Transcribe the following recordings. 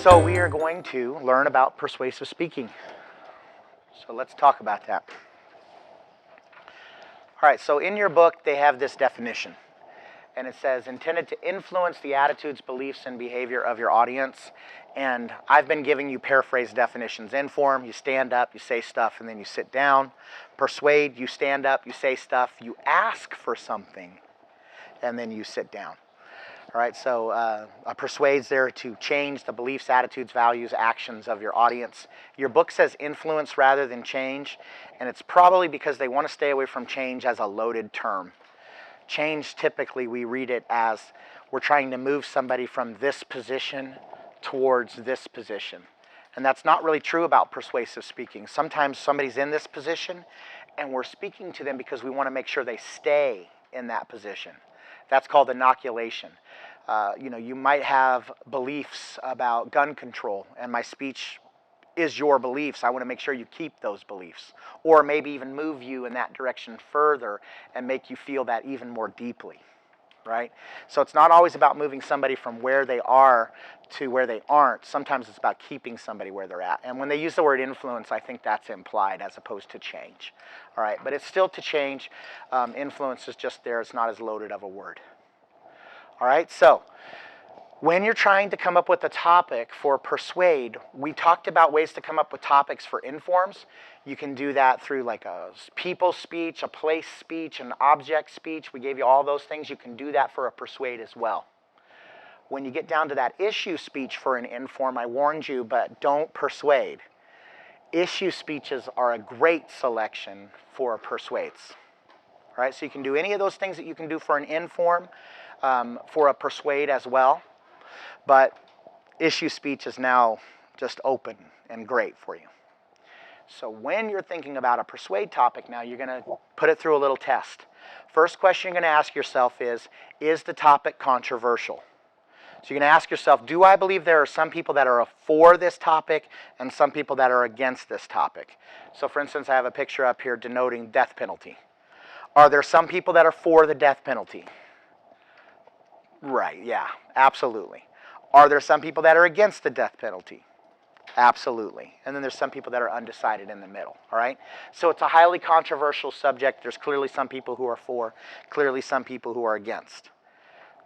So we are going to learn about persuasive speaking. So let's talk about that. All right, so in your book they have this definition. And it says, intended to influence the attitudes, beliefs, and behavior of your audience. And I've been giving you paraphrased definitions. Inform, you stand up, you say stuff, and then you sit down. Persuade, you stand up, you say stuff, you ask for something, and then you sit down. All right, so a persuade's there to change the beliefs, attitudes, values, actions of your audience. Your book says influence rather than change, and it's probably because they want to stay away from change as a loaded term. Change, typically, we read it as we're trying to move somebody from this position towards this position. And that's not really true about persuasive speaking. Sometimes somebody's in this position, and we're speaking to them because we want to make sure they stay in that position. That's called inoculation. You might have beliefs about gun control, and my speech is your beliefs. I want to make sure you keep those beliefs, or maybe even move you in that direction further and make you feel that even more deeply, right? So it's not always about moving somebody from where they are to where they aren't. Sometimes it's about keeping somebody where they're at. And when they use the word influence, I think that's implied as opposed to change. All right, but it's still to change. Influence is just there. It's not as loaded of a word. All right, so when you're trying to come up with a topic for persuade, we talked about ways to come up with topics for informs. You can do that through like a people speech, a place speech, an object speech. We gave you all those things. You can do that for a persuade as well. When you get down to that issue speech for an inform, I warned you, but don't persuade. Issue speeches are a great selection for persuades. All right, so you can do any of those things that you can do for an inform, for a persuade as well. But issue speech is now just open and great for you. So when you're thinking about a persuade topic now, you're going to put it through a little test. First question you're going to ask yourself is the topic controversial? So you're going to ask yourself, do I believe there are some people that are for this topic and some people that are against this topic? So for instance, I have a picture up here denoting death penalty. Are there some people that are for the death penalty? Right, yeah, absolutely. Are there some people that are against the death penalty? Absolutely. And then there's some people that are undecided in the middle, all right? So it's a highly controversial subject. There's clearly some people who are for, clearly some people who are against.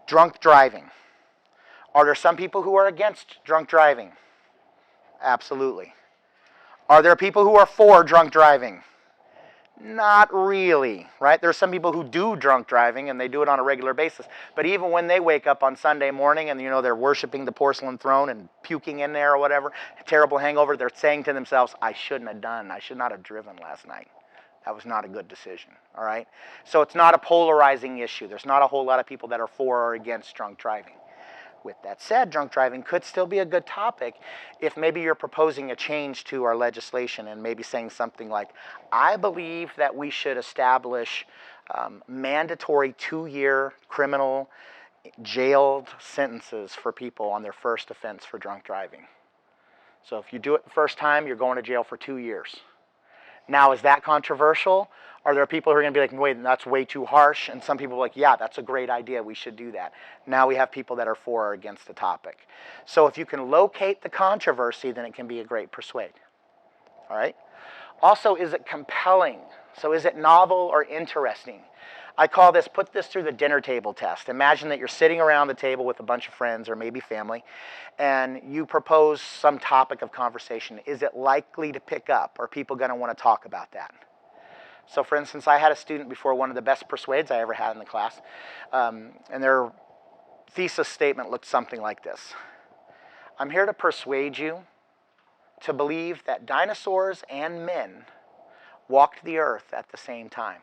Drunk driving. Are there some people who are against drunk driving? Absolutely. Are there people who are for drunk driving? Not really, right? There are some people who do drunk driving and they do it on a regular basis. But even when they wake up on Sunday morning and they're worshiping the porcelain throne and puking in there or whatever, terrible hangover, they're saying to themselves, I should not have driven last night. That was not a good decision, all right? So it's not a polarizing issue. There's not a whole lot of people that are for or against drunk driving. With that said, drunk driving could still be a good topic if maybe you're proposing a change to our legislation and maybe saying something like, I believe that we should establish mandatory 2-year criminal jailed sentences for people on their first offense for drunk driving. So if you do it the first time, you're going to jail for 2 years. Now, is that controversial? Are there people who are going to be like, wait, that's way too harsh? And some people are like, yeah, that's a great idea. We should do that. Now we have people that are for or against the topic. So if you can locate the controversy, then it can be a great persuade. All right? Also, is it compelling? So is it novel or interesting? I call this, put this through the dinner table test. Imagine that you're sitting around the table with a bunch of friends or maybe family, and you propose some topic of conversation. Is it likely to pick up? Are people going to want to talk about that? So for instance, I had a student before, one of the best persuades I ever had in the class, and their thesis statement looked something like this. I'm here to persuade you to believe that dinosaurs and men walked the earth at the same time.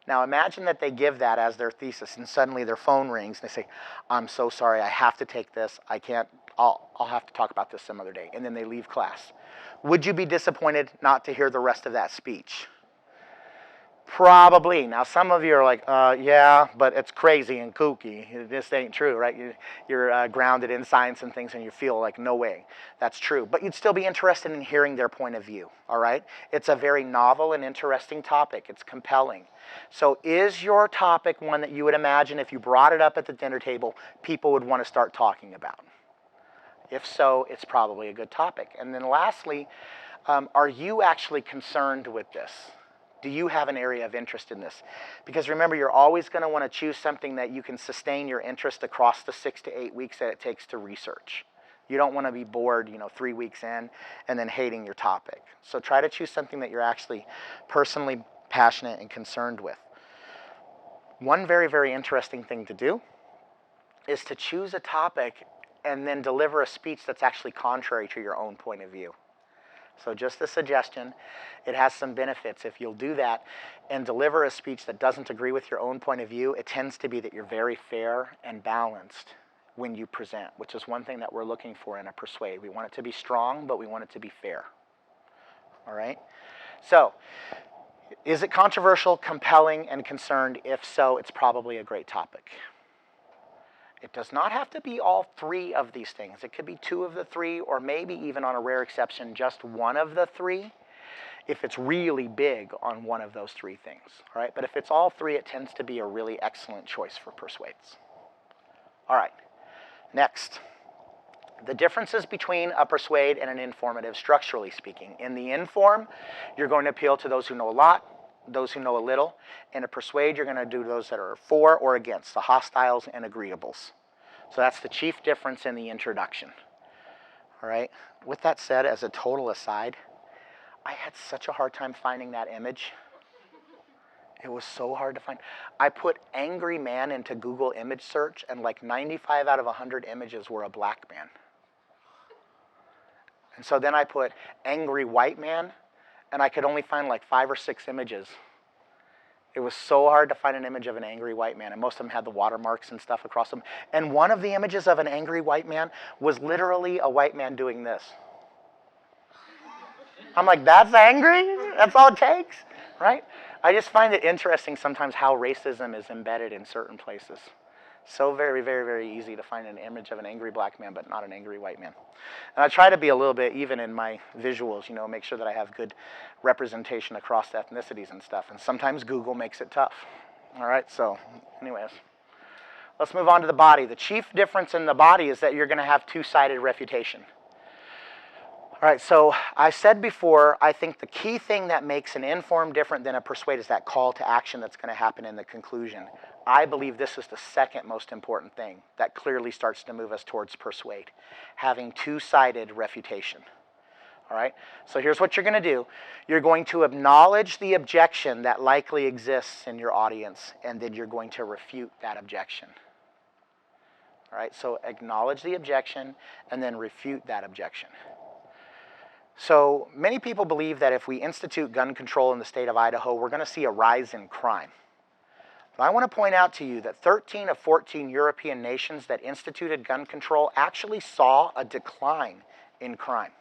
Now imagine that they give that as their thesis and suddenly their phone rings and they say, I'm so sorry, I have to take this. I can't, I'll have to talk about this some other day. And then they leave class. Would you be disappointed not to hear the rest of that speech? Probably. Now, some of you are like, yeah, but it's crazy and kooky. This ain't true, right? You're grounded in science and things, and you feel like, no way, that's true. But you'd still be interested in hearing their point of view, all right? It's a very novel and interesting topic. It's compelling. So is your topic one that you would imagine if you brought it up at the dinner table, people would want to start talking about? If so, it's probably a good topic. And then lastly, are you actually concerned with this? Do you have an area of interest in this? Because remember, you're always going to want to choose something that you can sustain your interest across the 6 to 8 weeks that it takes to research. You don't want to be bored, 3 weeks in and then hating your topic. So try to choose something that you're actually personally passionate and concerned with. One very, very interesting thing to do is to choose a topic and then deliver a speech that's actually contrary to your own point of view. So just a suggestion, it has some benefits. If you'll do that and deliver a speech that doesn't agree with your own point of view, it tends to be that you're very fair and balanced when you present, which is one thing that we're looking for in a persuade. We want it to be strong, but we want it to be fair. All right? So, is it controversial, compelling, and concerned? If so, it's probably a great topic. It does not have to be all three of these things. It could be 2 of the 3, or maybe even on a rare exception, just 1 of the 3, if it's really big on one of those 3 things. All right? But if it's all 3, it tends to be a really excellent choice for persuades. All right, next. The differences between a persuade and an informative, structurally speaking. In the inform, you're going to appeal to those who know a lot, those who know a little. In a persuade, you're going to do those that are for or against, the hostiles and agreeables. So that's the chief difference in the introduction. All right. With that said, as a total aside, I had such a hard time finding that image. It was so hard to find. I put angry man into Google image search, and like 95 out of 100 images were a black man. And so then I put angry white man, and I could only find like 5 or 6 images. It was so hard to find an image of an angry white man, and most of them had the watermarks and stuff across them. And one of the images of an angry white man was literally a white man doing this. I'm like, that's angry? That's all it takes? Right? I just find it interesting sometimes how racism is embedded in certain places. So very, very, very easy to find an image of an angry black man, but not an angry white man. And I try to be a little bit even in my visuals, make sure that I have good representation across ethnicities and stuff. And sometimes Google makes it tough. All right, so anyways, let's move on to the body. The chief difference in the body is that you're going to have 2-sided refutation. All right, so I said before, I think the key thing that makes an inform different than a persuade is that call to action that's going to happen in the conclusion. I believe this is the second most important thing that clearly starts to move us towards persuade, having 2-sided refutation. All right, so here's what you're going to do. You're going to acknowledge the objection that likely exists in your audience, and then you're going to refute that objection. All right, so acknowledge the objection and then refute that objection. So many people believe that if we institute gun control in the state of Idaho, we're going to see a rise in crime. But I want to point out to you that 13 of 14 European nations that instituted gun control actually saw a decline in crime.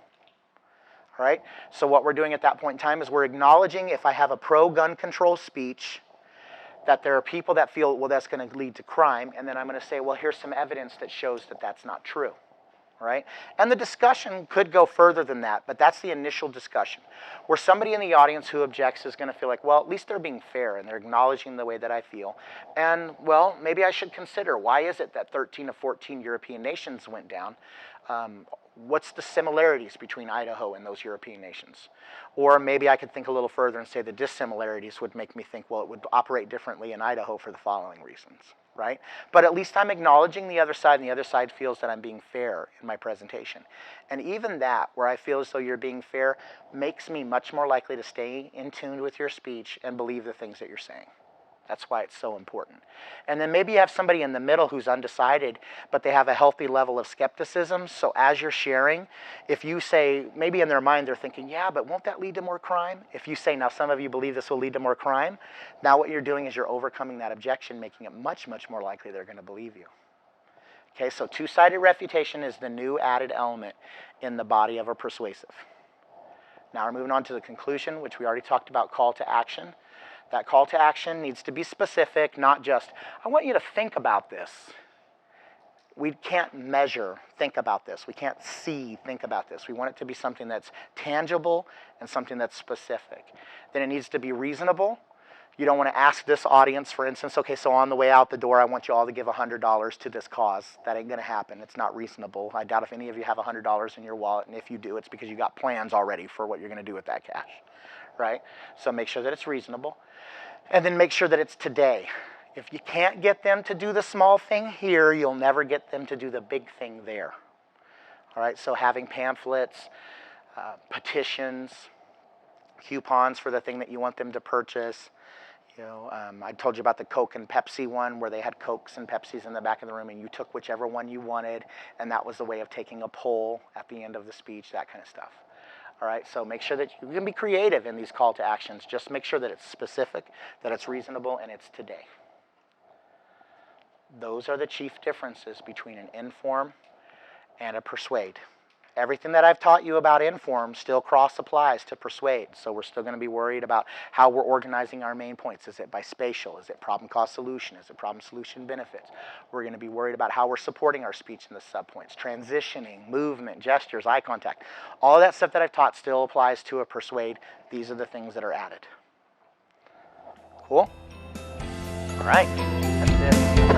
All right? So what we're doing at that point in time is we're acknowledging, if I have a pro-gun control speech, that there are people that feel, well, that's going to lead to crime, and then I'm going to say, well, here's some evidence that shows that that's not true. Right? And the discussion could go further than that, but that's the initial discussion, where somebody in the audience who objects is going to feel like, well, at least they're being fair and they're acknowledging the way that I feel. And, well, maybe I should consider, why is it that 13 of 14 European nations went down? What's the similarities between Idaho and those European nations? Or maybe I could think a little further and say the dissimilarities would make me think, well, it would operate differently in Idaho for the following reasons. Right? But at least I'm acknowledging the other side, and the other side feels that I'm being fair in my presentation. And even that, where I feel as though you're being fair, makes me much more likely to stay in tune with your speech and believe the things that you're saying. That's why it's so important. And then maybe you have somebody in the middle who's undecided, but they have a healthy level of skepticism. So as you're sharing, if you say, maybe in their mind they're thinking, yeah, but won't that lead to more crime? If you say, now some of you believe this will lead to more crime, now what you're doing is you're overcoming that objection, making it much, much more likely they're going to believe you. Okay, so 2-sided refutation is the new added element in the body of a persuasive. Now we're moving on to the conclusion, which we already talked about, call to action. That call to action needs to be specific, not just, I want you to think about this. We can't measure, think about this. We can't see, think about this. We want it to be something that's tangible and something that's specific. Then it needs to be reasonable. You don't want to ask this audience, for instance, okay, so on the way out the door, I want you all to give $100 to this cause. That ain't going to happen. It's not reasonable. I doubt if any of you have $100 in your wallet, and if you do, it's because you got plans already for what you're going to do with that cash, right? So make sure that it's reasonable. And then make sure that it's today. If you can't get them to do the small thing here, you'll never get them to do the big thing there. All right, so having pamphlets, petitions, coupons for the thing that you want them to purchase. You know, I told you about the Coke and Pepsi one where they had Cokes and Pepsis in the back of the room and you took whichever one you wanted, and that was the way of taking a poll at the end of the speech, that kind of stuff. All right, so make sure that you can be creative in these call to actions. Just make sure that it's specific, that it's reasonable, and it's today. Those are the chief differences between an inform and a persuade. Everything that I've taught you about inform still cross-applies to persuade. So we're still going to be worried about how we're organizing our main points. Is it bispatial? Is it problem, cause, solution? Is it problem, solution, benefits? We're going to be worried about how we're supporting our speech in the subpoints. Transitioning, movement, gestures, eye contact. All of that stuff that I've taught still applies to a persuade. These are the things that are added. Cool? All right. That's it.